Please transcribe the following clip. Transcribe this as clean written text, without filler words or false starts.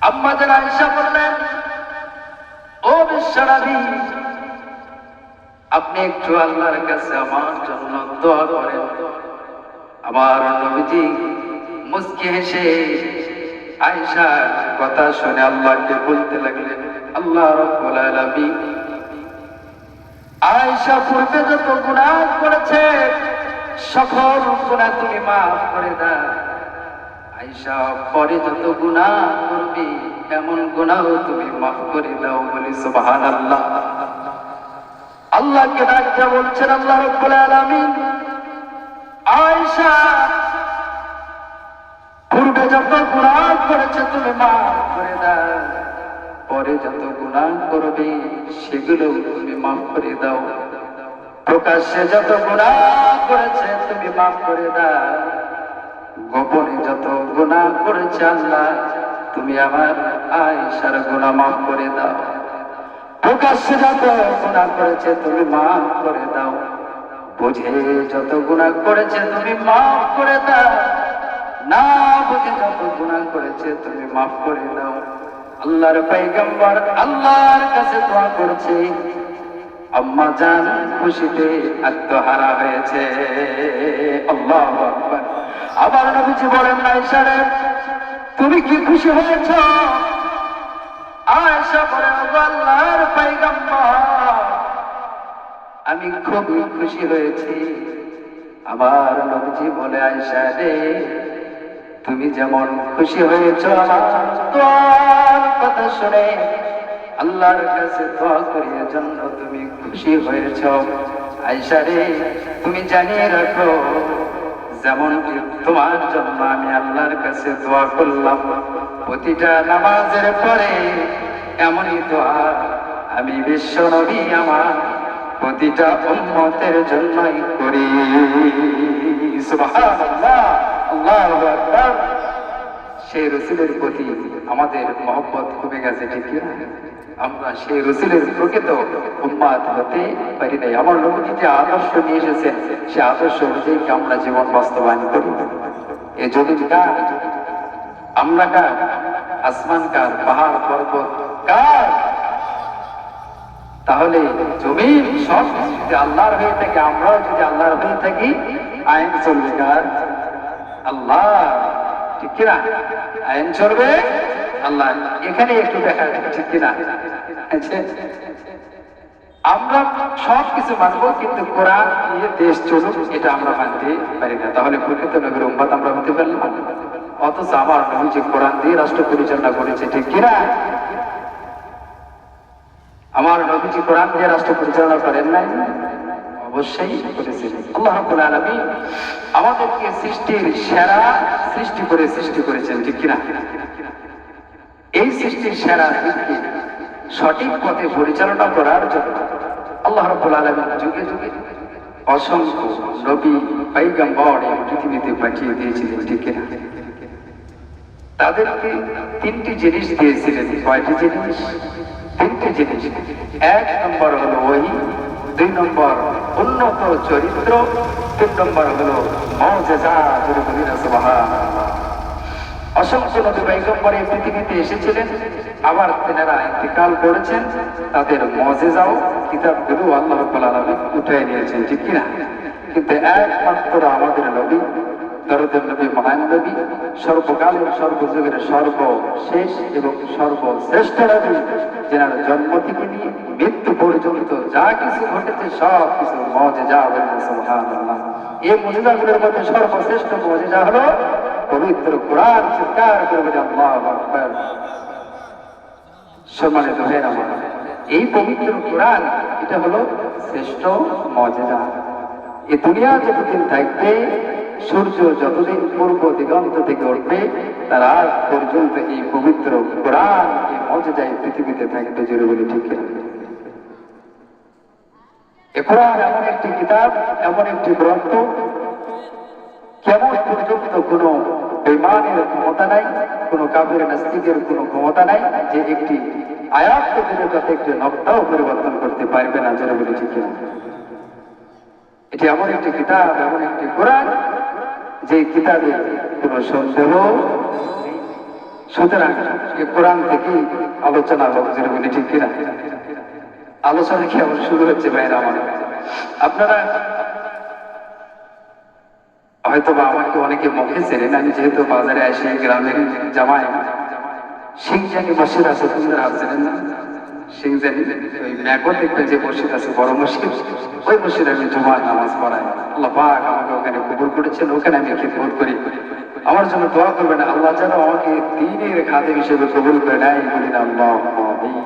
আম্মা জান আয়েশা বললেন, ও বিশ্বনবী, আপনি একটু আল্লাহর কাছে আমার জন্য দোয়া করেন। আমার নবীজি মুস্কি হেসে আয়েশার কথা শুনে আল্লাহকে বলতে লাগলেন, আল্লাহ রাব্বুল আলামিন আয়েশা পূর্বে যত গুনাহ করেছে সকল গুনাহ তুমি মাফ করে দাও। আয়েশা পরে যত গুনাহ করবে এমন গুনাহ তুমি মাফ করে দাও। বলি সুবহানাল্লাহ। আল্লাহকে ডাকতে বলছেন আল্লাহ রাব্বুল আলামিন, আয়েশা পূর্বে যত গুনাহ করেছে তুমি মাফ করে দাও, পরে যত গুনাহ করবে সেগুলো তুমি মাফ করে দাও। প্রকাশ্যে যত গুনাহ করেছে তুমি মাফ করে দাও, গোপনে যত গুনাহ করেছে আল্লাহ তুমি আমার আয়েশার গুনাহ মাফ করে দাও। প্রকাশ্যে যত গুনাহ করেছে তুমি মাফ করে দাও, বুঝে যত গুনাহ করেছে তুমি মাফ করে দাও, না বুঝে যত গুনাহ করেছে তুমি মাফ করে দাও। আল্লাহর পয়গম্বর আল্লাহর কাছে দোয়া করছে, আম্মা জান খুশিতে আত্মহারা হয়েছে। আল্লাহু আকবার। আবার নবীজি বলেন, আয়েশা রে তুমি কি খুশি হয়েছো? আয়েশা বলেন, আল্লাহর পয়গম্বর আমি খুবই খুশি হয়েছি। আমার নবীজি বলে, আয়েশা রে তুমি যেমন খুশি হয়েছো আমার দোয়ার কথা শুনে, আল্লাহর কাছে দোয়া করার জন্য তুমি খুশি হয়েছো। আয়েশা রে তুমি জানিয়ে রাখো, যেমন তোমার জন্য আমি আল্লাহর কাছে দোয়া করলাম প্রতিটা নামাজের পরে, এমনই দোয়া আমি বিশ্ব নবী আমার প্রতিটা উম্মতের জন্যই করি। সুবহানাল্লাহ, আল্লাহু আকবার। সেই রাসূলের প্রতি আমাদের মহব্বত কমে গেছে, ঠিক কি না? আমরা সেই রাসূলের প্রকৃত উম্মত হতে পারি নাই। আমার নবীজি যে আদর্শ নিয়ে এসেছেন সে আদর্শ অনুযায়ী আমরা জীবন বাস্তবায়ন করি। এই জমিন কার? আমরা কার? আসমান কার? পাহাড় পর্বত কার? তাহলে জমিন সব যদি আল্লাহর হয়ে থাকে, আমরাও যদি আল্লাহর হয়ে থাকি, আইন চলবে কার? আল্লাহ, ঠিক কিনা? আইন চলবে আল্লাহ। এখানে একটু দেখা যাচ্ছে, ঠিক কিনা? আমরা সব কিছু মানবো, কিন্তু কোরআন দিয়ে দেশ চলুক এটা আমরা মানতে পারি না। তাহলে প্রকৃত নবীর উম্মত আমরা হতে পারলাম? অথচ আমার নবী যে কোরআন দিয়ে রাষ্ট্র পরিচালনা করেছে, ঠিক কিনা? আমার নবীজি কোরআন দিয়ে রাষ্ট্র পরিচালনা করেন নাই? অবশ্যই করেছেন। আল্লাহ রাব্বুল আলামিন আমাদেরকে সৃষ্টির সেরা সৃষ্টি করে সৃষ্টি করেছেন, ঠিক কিনা? এই সৃষ্টির সেরা সৃষ্টি সঠিক পথে পরিচালনা করার জন্য আল্লাহ রাব্বুল আলামিন যুগে যুগে অসংখ্য নবী পয়গম্বর এই পৃথিবীতে পাঠিয়ে দিয়েছিলেন, ঠিক কিনা? তাদেরকে তিনটি জিনিস দিয়েছিলেন। কয়টি জিনিস? তিনটি জিনিস। এক নম্বর হলো ওহী, দুই নম্বর উন্নত চরিত্র, তিন নম্বর হলো মুজিজা। জোরে বলি না সুবহানাল্লাহ। অসংখ্য নবী পয়গম্বর এই পৃথিবীতে এসেছিলেন, আবার তেনারা ইন্তেকাল করেছেন, তাদের মুজিজাও কিতাবগুলো আল্লাহ রাব্বুল আলামিন উঠিয়ে নিয়েছেন, ঠিক কিনা? কিন্তু একমাত্র আমাদের নবী, দরদের নবী, মহান নবী, সর্বকালের সর্বযুগের সর্বশেষ এবং সর্বশ্রেষ্ঠ নবী, যেনার জন্ম থেকে নিয়ে মৃত্যু পর্যন্ত যা কিছু ঘটেছে সব কিছু মুজিজা। বলেন সুবহানাল্লাহ। এই মুজিজাগুলোর মধ্যে সর্বশ্রেষ্ঠ মুজিজা হলো পবিত্র কোরআন। চিৎকার করবেন আল্লাহু আকবার। সম্মানিত ভাইরা আমার, এই পবিত্র কোরআন এটা হলো শ্রেষ্ঠ মুজিজা। এই দুনিয়া যতদিন থাকবে, সূর্য যতদিন পূর্ব দিগন্ত থেকে উঠবে, তার আগ পর্যন্ত এই পবিত্র কোরআন এই মুজিজা এই পৃথিবীতে থাকবে। জোরে বলি ঠিক কিনা? এই কোরআন এমন একটি কিতাব, এমন একটি গ্রন্থ, কিয়ামত পর্যন্ত কোনো বেঈমানের ক্ষমতা নাই, কোনো কাফের নাস্তিকের কোনো ক্ষমতা নাই যে একটি আয়াত থেকে যাতে একটি নকশাও পরিবর্তন করতে পারবে না। জোরে বলি ঠিক কিনা? এটি এমন একটি কিতাব, এমন একটি কোরআন যে কিতাবে কোনো সন্দেহ, সুতরাং এই কোরআন থেকে আলোচনা হোক, যেটা বলি ঠিক কিনা? আলোচনা কি আবার শুরু হচ্ছে ভাইরা আমার? আপনারা হয়তো বা আমাকে অনেকে মুখে চেনেন, আমি যেহেতু বাজারে আসি, গ্রামের জামাই সিংজানি মসজিদ আছে, আপনারা চেনেন না? সিংজানি ওই ম্যাকও দেখবেন যে মসজিদ আছে, বড় মসজিদ, ওই মসজিদে আমি জুমার নামাজ পড়াই। আল্লাহ পাক আমাকে ওখানে কবুল করেছেন, ওখানে আমি খিদমত করি। আমার জন্য দোয়া করবেন, আল্লাহ যেন আমাকে দ্বীনের খাদেম হিসেবে কবুল করে নেয়, বলি না আল্লাহুম্মা আমিন।